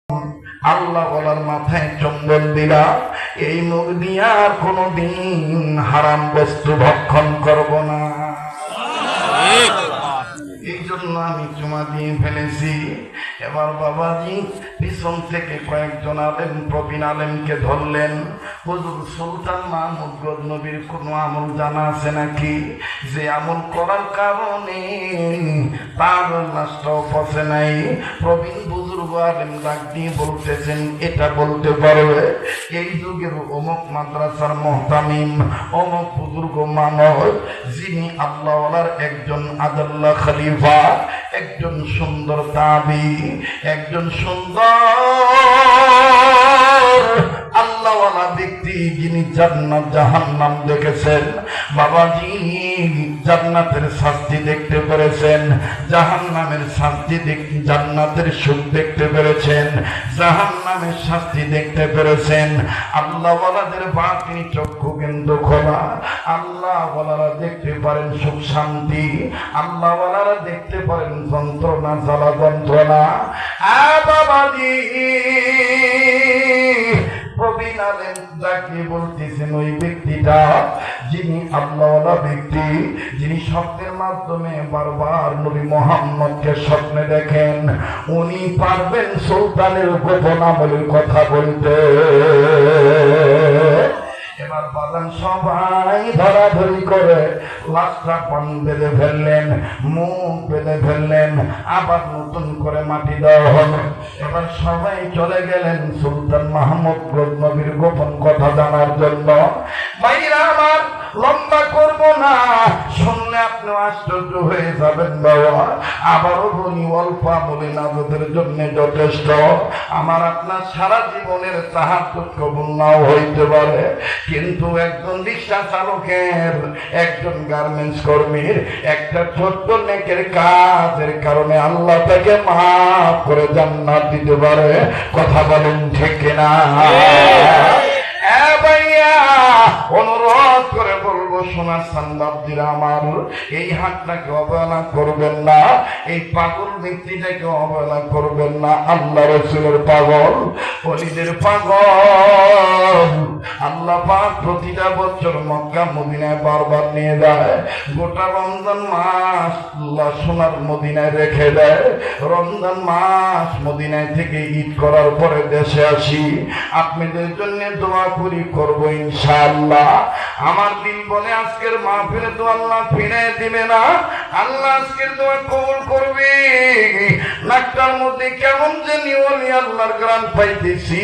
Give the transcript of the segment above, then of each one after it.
আল্লাহ বলার মাথায় চন্দন দিলা, এই মুখ দিয়ে আর কোনদিন হারাম বস্তু ভক্ষণ করব না। এই জন্য আমি জমা দিয়ে ফেলেছি। এবার বাবাজি পিছন থেকে কয়েকজন আলেম, প্রবীণ আলেমকে ধরলেন। হুজুর, সুলতান মাহমুদ গজনবীর কোনো আমল জানা আছে নাকি, যে আমল করার কারণে তার লাশটাও পচে নাই? প্রবীণ বুজুর্গ আলেম ডাক দিয়ে বলতেছেন, এটা বলতে পারবে এই যুগের অমুক মাদ্রাসার মুহতামিম, অমুক বুজুর্গ মানব, যিনি আল্লাহওয়ালার একজন আদাল্লাহ খলিফা, একজন সুন্দর তাবি, একজন সুন্দর আল্লাহওয়ালা ব্যক্তি, যিনি জান্নাত জাহান্নাম দেখেছেন। বাবাজি জান্নাতের শাস্তি দেখতে পেরেছেন, জাহান্নামের শাস্তি জান্নাতের সুখ দেখতে পেরেছেন, জাহান্নামের শাস্তি দেখতে পেরেছেন। আল্লাহওয়ালাদের বাতিনি চক্ষু কিন্তু খোলা। আল্লাহওয়ালারা দেখতে পারেন সুখ শান্তি, আল্লাহওয়ালারা দেখতে পারেন যন্ত্রণা, জ্বালা যন্ত্রণা। বাবাজি প্রবীণ আলেম যাকে বলতেছেন, ওই ব্যক্তিটা যিনি আল্লাহওয়ালা ব্যক্তি, যিনি স্বপ্নের মাধ্যমে বারবার নবী মুহাম্মদকে স্বপ্নে দেখেন, উনি পারবেন সুলতানের গোপন আমলের কথা বলতে। এবার বাজান সবাই ধরাধরি করে লাশটা পান বেঁধে ফেললেন, মুখ বেঁধে ফেললেন, আবার নতুন করে মাটি দেওয়া হলো। এবার সবাই চলে গেলেন সুলতান মাহমুদ গজনবীর গোপন কথা জানার জন্য। ভাইরা আমার, লম্বা করব না, শুনলে আপনি আশ্চর্য হয়ে যাবেন বাবা। আবারও বলি, অল্প আমলে নাজাতের জন্য যথেষ্ট। আমার আপনার সারা জীবনের তাহাজ্জুদ কবুল নাও হইতে পারে, কিন্তু একজন রিক্সা চালকের, একজন গার্মেন্টস কর্মীর একটা ছোট্ট নেকের কাজের কারণে আল্লাহ তাকে মাফ করে জান্নাত দিতে পারে। কথা বলেন ঠিক কিনা? অনুরোধ করে বলবো, সোনার সান্দাবজিরা আমার, এই হাতটাকে অবহেলা করবেন না, এই পাগল ব্যক্তিটাকে অবহেলা করবেন না। আল্লাহ রাসূলের পাগল, ওলিদের পাগল। আল্লাহ পাক প্রতিটা বছর মক্কা মদিনায় বারবার নিয়ে যায়। গোটা রমজান মাস আল্লাহ সোনার মদিনায় রেখে দেয়। রমজান মাস মদিনায় থেকে ঈদ করার পরে দেশে আসি, আপনাদের জন্য দোয়া করি, করবো ইনশাআল্লাহ। আমার দিল বলে আজকের মাহফিলে তো আল্লাহ ফিরে দিবে না, আল্লাহ আজকের দোয়া কবুল করবে। নাকটার মধ্যে কেমন জানি ওলি আল্লাহর গ্রাম পাইতেছি,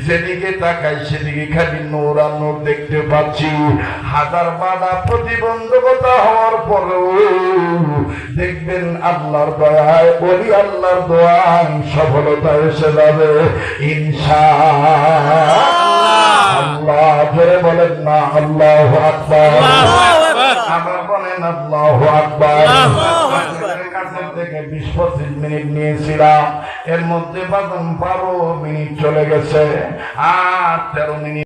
যেদিকে তাকাই সেদিকে খালি নূর আর নূর দেখতে পাচ্ছি। হাজার বাধা প্রতিবন্ধকতা হওয়ার পরেও দেখবেন আল্লাহর দয়ায়, ওলি আল্লাহর দোয়ায় সফলতা এসে যাবে ইনশাআল্লাহ। জোরে বলেন না আল্লাহু আকবার, আবার বলেন আল্লাহু আকবার। কাছে থেকে 20-25 মিনিট নিয়েছিলাম, এর মধ্যে 12 মিনিট চলে গেছে, আর 13 মিনিট